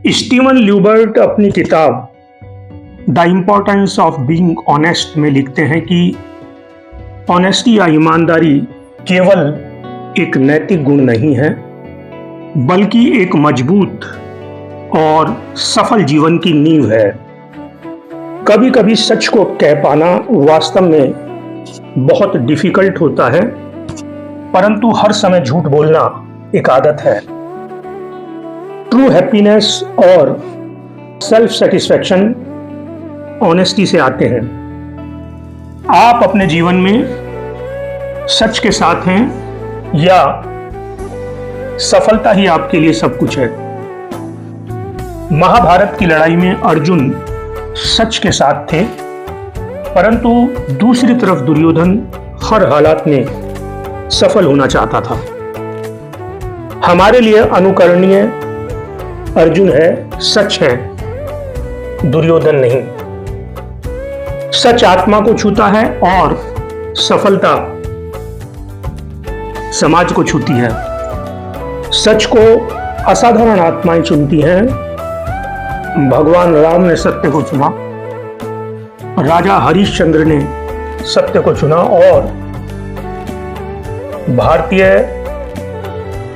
Steven ल्यूबर्ट अपनी किताब the importance of being honest में लिखते हैं कि ऑनेस्टी या ईमानदारी केवल एक नैतिक गुण नहीं है, बल्कि एक मजबूत और सफल जीवन की नींव है। कभी कभी सच को कह पाना वास्तव में बहुत डिफिकल्ट होता है, परंतु हर समय झूठ बोलना एक आदत है। ट्रू हैप्पीनेस और सेल्फ सेटिस्फैक्शन ऑनेस्टी से आते हैं। आप अपने जीवन में सच के साथ हैं या सफलता ही आपके लिए सब कुछ है। महाभारत की लड़ाई में अर्जुन सच के साथ थे, परंतु दूसरी तरफ दुर्योधन हर हालात में सफल होना चाहता था। हमारे लिए अनुकरणीय अर्जुन है, सच है, दुर्योधन नहीं। सच आत्मा को छूता है और सफलता समाज को छूती है। सच को असाधारण आत्माएं चुनती हैं। भगवान राम ने सत्य को चुना, राजा हरिश्चंद्र ने सत्य को चुना और भारतीय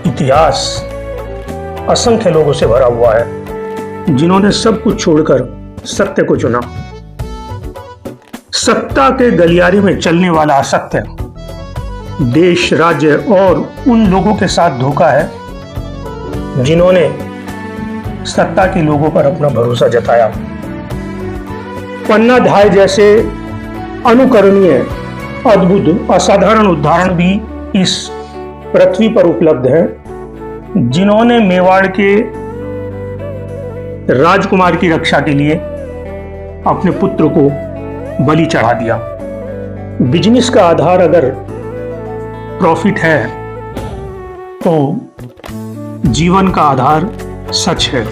इतिहास असंख्य लोगों से भरा हुआ है जिन्होंने सब कुछ छोड़कर सत्य को चुना। सत्ता के गलियारे में चलने वाला असत्य देश, राज्य और उन लोगों के साथ धोखा है जिन्होंने सत्ता के लोगों पर अपना भरोसा जताया। पन्नाधाय जैसे अनुकरणीय, अद्भुत, असाधारण उदाहरण भी इस पृथ्वी पर उपलब्ध हैं, जिन्होंने मेवाड़ के राजकुमार की रक्षा के लिए अपने पुत्र को बलि चढ़ा दिया। बिजनेस का आधार अगर प्रॉफिट है तो जीवन का आधार सच है।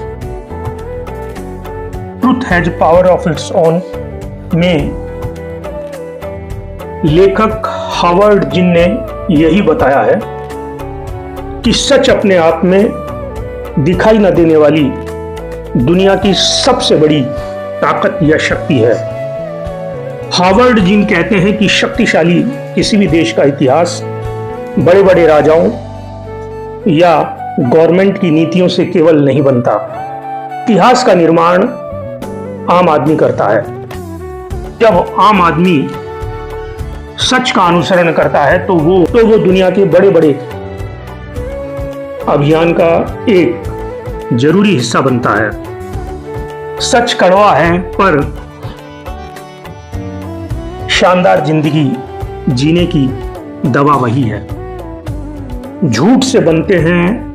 Truth has power of its own में लेखक हावर्ड जिन ने यही बताया है कि सच अपने आप में दिखाई न देने वाली दुनिया की सबसे बड़ी ताकत या शक्ति है। हावर्ड जिन कहते हैं कि शक्तिशाली किसी भी देश का इतिहास बड़े बड़े राजाओं या गवर्नमेंट की नीतियों से केवल नहीं बनता। इतिहास का निर्माण आम आदमी करता है। जब आम आदमी सच का अनुसरण करता है तो वो दुनिया के बड़े बड़े अभियान का एक जरूरी हिस्सा बनता है। सच कड़वा है, पर शानदार जिंदगी जीने की दवा वही है। झूठ से बनते हैं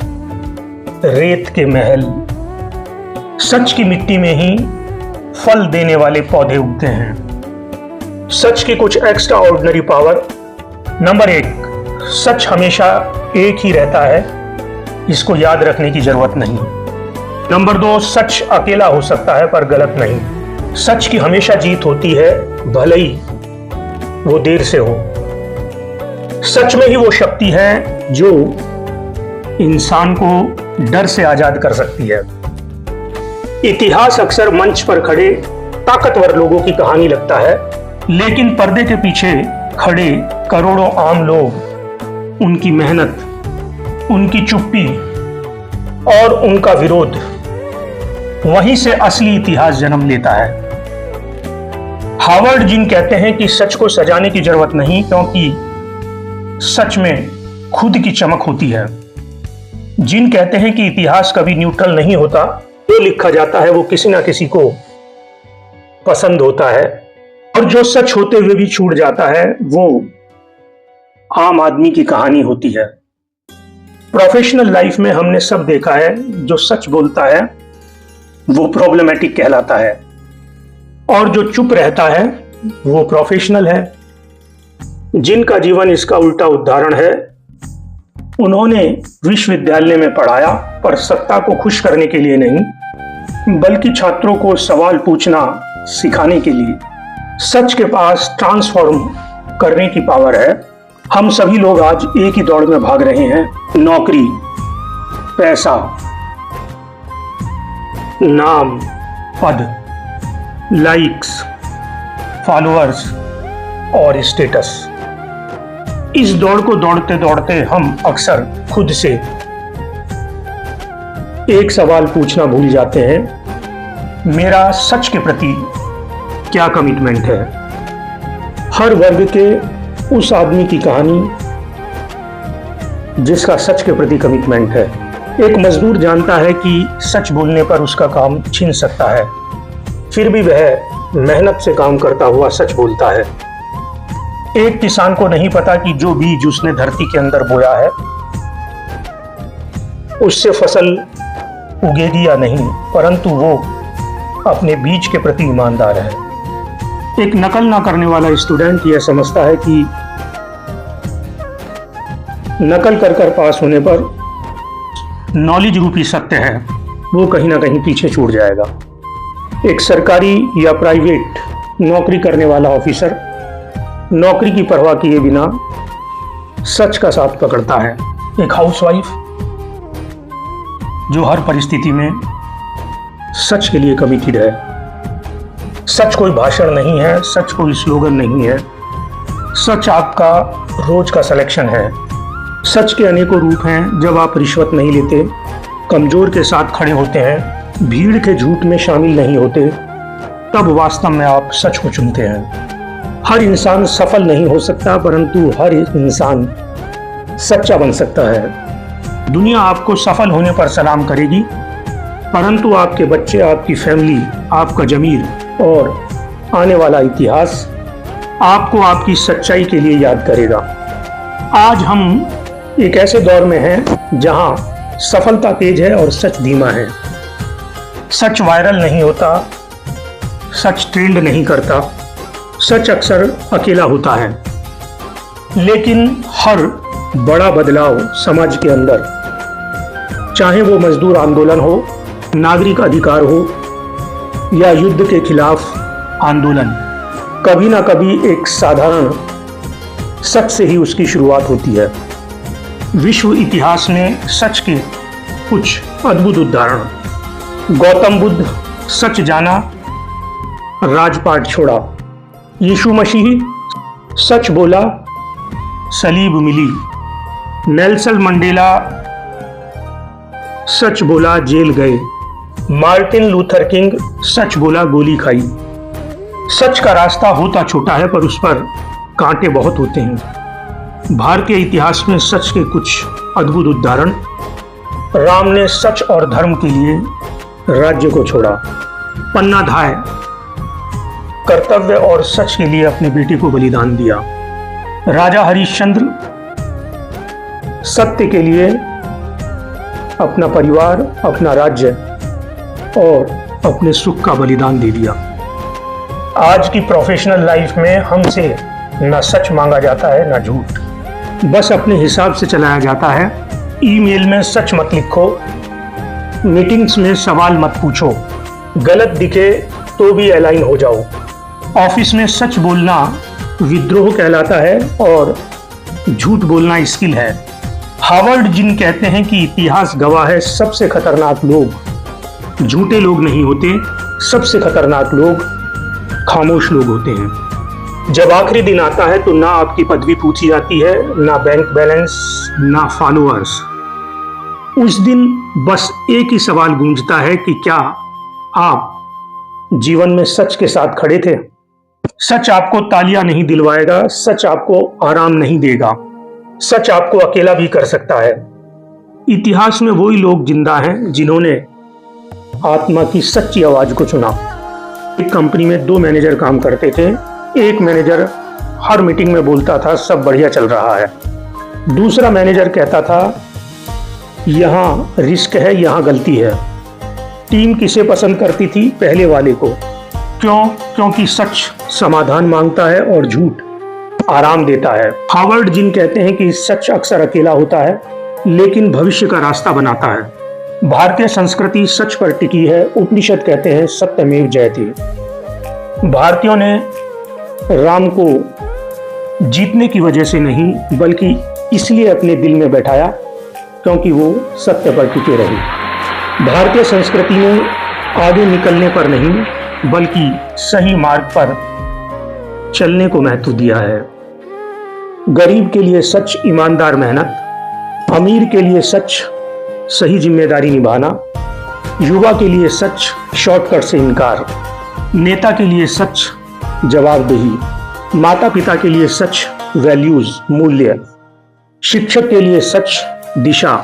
रेत के महल, सच की मिट्टी में ही फल देने वाले पौधे उगते हैं। सच की कुछ एक्स्ट्रा ऑर्डिनरी पावर। नंबर 1, सच हमेशा एक ही रहता है, इसको याद रखने की जरूरत नहीं। नंबर 2, सच अकेला हो सकता है पर गलत नहीं। सच की हमेशा जीत होती है, भले ही वो देर से हो। सच में ही वो शक्ति है जो इंसान को डर से आजाद कर सकती है। इतिहास अक्सर मंच पर खड़े ताकतवर लोगों की कहानी लगता है, लेकिन पर्दे के पीछे खड़े करोड़ों आम लोग, उनकी मेहनत, उनकी चुप्पी और उनका विरोध, वहीं से असली इतिहास जन्म लेता है। हावर्ड जिन कहते हैं कि सच को सजाने की जरूरत नहीं, क्योंकि सच में खुद की चमक होती है। जिन कहते हैं कि इतिहास कभी न्यूट्रल नहीं होता, जो लिखा जाता है वो किसी ना किसी को पसंद होता है, और जो सच होते हुए भी छूट जाता है वो आम आदमी की कहानी होती है। प्रोफेशनल लाइफ में हमने सब देखा है, जो सच बोलता है वो प्रॉब्लमेटिक कहलाता है, और जो चुप रहता है वो प्रोफेशनल है। जिनका जीवन इसका उल्टा उदाहरण है। उन्होंने विश्वविद्यालय में पढ़ाया, पर सत्ता को खुश करने के लिए नहीं, बल्कि छात्रों को सवाल पूछना सिखाने के लिए। सच के पास ट्रांसफॉर्म करने की पावर है। हम सभी लोग आज एक ही दौड़ में भाग रहे हैं, नौकरी, पैसा, नाम, पद, लाइक्स, फॉलोअर्स और स्टेटस। इस दौड़ को दौड़ते दौड़ते हम अक्सर खुद से एक सवाल पूछना भूल जाते हैं, मेरा सच के प्रति क्या कमिटमेंट है। हर वर्ग के उस आदमी की कहानी जिसका सच के प्रति कमिटमेंट है। एक मजदूर जानता है कि सच बोलने पर उसका काम छिन सकता है, फिर भी वह मेहनत से काम करता हुआ सच बोलता है। एक किसान को नहीं पता कि जो बीज उसने धरती के अंदर बोया है उससे फसल उगेगी या नहीं, परंतु वो अपने बीज के प्रति ईमानदार है। एक नकल ना करने वाला स्टूडेंट यह समझता है कि नकल कर कर पास होने पर नॉलेज रूपी सत्य है, वो कहीं ना कहीं पीछे छूट जाएगा। एक सरकारी या प्राइवेट नौकरी करने वाला ऑफिसर नौकरी की परवाह किए बिना सच का साथ पकड़ता है। एक हाउसवाइफ जो हर परिस्थिति में सच के लिए कमिटेड है। सच कोई भाषण नहीं है, सच कोई स्लोगन नहीं है, सच आपका रोज का सिलेक्शन है। सच के अनेकों रूप हैं। जब आप रिश्वत नहीं लेते, कमजोर के साथ खड़े होते हैं, भीड़ के झूठ में शामिल नहीं होते, तब वास्तव में आप सच को चुनते हैं। हर इंसान सफल नहीं हो सकता, परंतु हर इंसान सच्चा बन सकता है। दुनिया आपको सफल होने पर सलाम करेगी, परंतु आपके बच्चे, आपकी फैमिली, आपका जमीर और आने वाला इतिहास आपको आपकी सच्चाई के लिए याद करेगा। आज हम एक ऐसे दौर में हैं जहां सफलता तेज है और सच धीमा है। सच वायरल नहीं होता, सच ट्रेंड नहीं करता, सच अक्सर अकेला होता है। लेकिन हर बड़ा बदलाव समाज के अंदर, चाहे वो मजदूर आंदोलन हो, नागरिक अधिकार हो या युद्ध के खिलाफ आंदोलन, कभी ना कभी एक साधारण सच से ही उसकी शुरुआत होती है। विश्व इतिहास में सच के कुछ अद्भुत उदाहरण। गौतम बुद्ध सच जाना, राजपाट छोड़ा। यीशु मसीह सच बोला, सलीब मिली। नेल्सन मंडेला सच बोला, जेल गए। मार्टिन लूथर किंग सच बोला, गोली खाई। सच का रास्ता होता छोटा है, पर उस पर कांटे बहुत होते हैं। भारतीय इतिहास में सच के कुछ अद्भुत उदाहरण। राम ने सच और धर्म के लिए राज्य को छोड़ा। पन्नाधाय कर्तव्य और सच के लिए अपने बेटे को बलिदान दिया। राजा हरिश्चंद्र सत्य के लिए अपना परिवार, अपना राज्य और अपने सुख का बलिदान दे दिया। आज की प्रोफेशनल लाइफ में हमसे ना सच मांगा जाता है ना झूठ, बस अपने हिसाब से चलाया जाता है। ईमेल में सच मत लिखो, मीटिंग्स में सवाल मत पूछो, गलत दिखे तो भी अलाइन हो जाओ। ऑफिस में सच बोलना विद्रोह कहलाता है और झूठ बोलना स्किल है। हार्वर्ड जिन कहते हैं कि इतिहास गवाह है, सबसे खतरनाक लोग झूठे लोग नहीं होते, सबसे खतरनाक लोग खामोश लोग होते हैं। जब आखिरी दिन आता है तो ना आपकी पदवी पूछी जाती है, ना बैंक बैलेंस, ना फॉलोअर्स। उस दिन बस एक ही सवाल गूंजता है कि क्या आप जीवन में सच के साथ खड़े थे। सच आपको तालियां नहीं दिलवाएगा, सच आपको आराम नहीं देगा, सच आपको अकेला भी कर सकता है। इतिहास में वही लोग जिंदा हैं जिन्होंने आत्मा की सच्ची आवाज को चुना। एक कंपनी में 2 मैनेजर काम करते थे। एक मैनेजर हर मीटिंग में बोलता था सब बढ़िया चल रहा है। दूसरा मैनेजर कहता था यहाँ रिस्क है, यहाँ गलती है। टीम किसे पसंद करती थी? पहले वाले को। क्यों? क्योंकि सच समाधान मांगता है और झूठ आराम देता है। हार्वर्ड जिन कहते हैं कि सच अक्सर अकेला होता है लेकिन भविष्य का रास्ता बनाता है। भारतीय संस्कृति सच पर टिकी है। उपनिषद कहते हैं सत्यमेव जयते। भारतीयों ने राम को जीतने की वजह से नहीं बल्कि इसलिए अपने दिल में बैठाया क्योंकि वो सत्य पर टिके रहे। भारतीय संस्कृति में आगे निकलने पर नहीं बल्कि सही मार्ग पर चलने को महत्व दिया है। गरीब के लिए सच ईमानदार मेहनत, अमीर के लिए सच सही जिम्मेदारी निभाना, युवा के लिए सच शॉर्टकट से इनकार, नेता के लिए सच जवाबदेही, माता पिता के लिए सच वैल्यूज मूल्य, शिक्षक के लिए सच दिशा।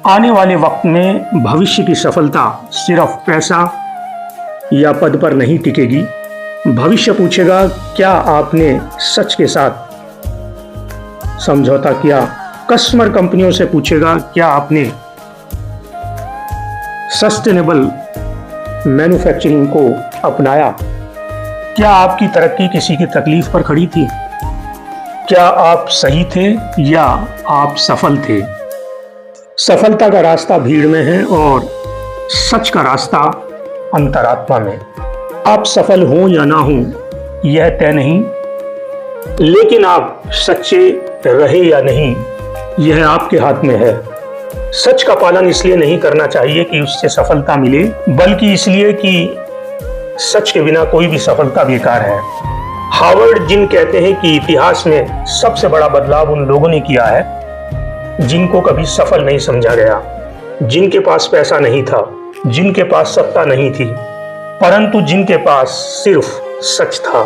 आने वाले वक्त में भविष्य की सफलता सिर्फ पैसा या पद पर नहीं टिकेगी। भविष्य पूछेगा, क्या आपने सच के साथ समझौता किया? कस्टमर कंपनियों से पूछेगा, क्या आपने सस्टेनेबल मैन्युफैक्चरिंग को अपनाया? क्या आपकी तरक्की किसी की तकलीफ पर खड़ी थी? क्या आप सही थे या आप सफल थे? सफलता का रास्ता भीड़ में है और सच का रास्ता अंतरात्मा में। आप सफल हो या ना हो यह तय नहीं, लेकिन आप सच्चे रहे या नहीं यह आपके हाथ में है। सच का पालन इसलिए नहीं करना चाहिए कि उससे सफलता मिले, बल्कि इसलिए कि सच के बिना कोई भी सफलता बेकार है। हार्वर्ड जिन कहते हैं कि इतिहास में सबसे बड़ा बदलाव उन लोगों ने किया है जिनको कभी सफल नहीं समझा गया, जिनके पास पैसा नहीं था, जिनके पास सत्ता नहीं थी, परंतु जिनके पास सिर्फ सच था।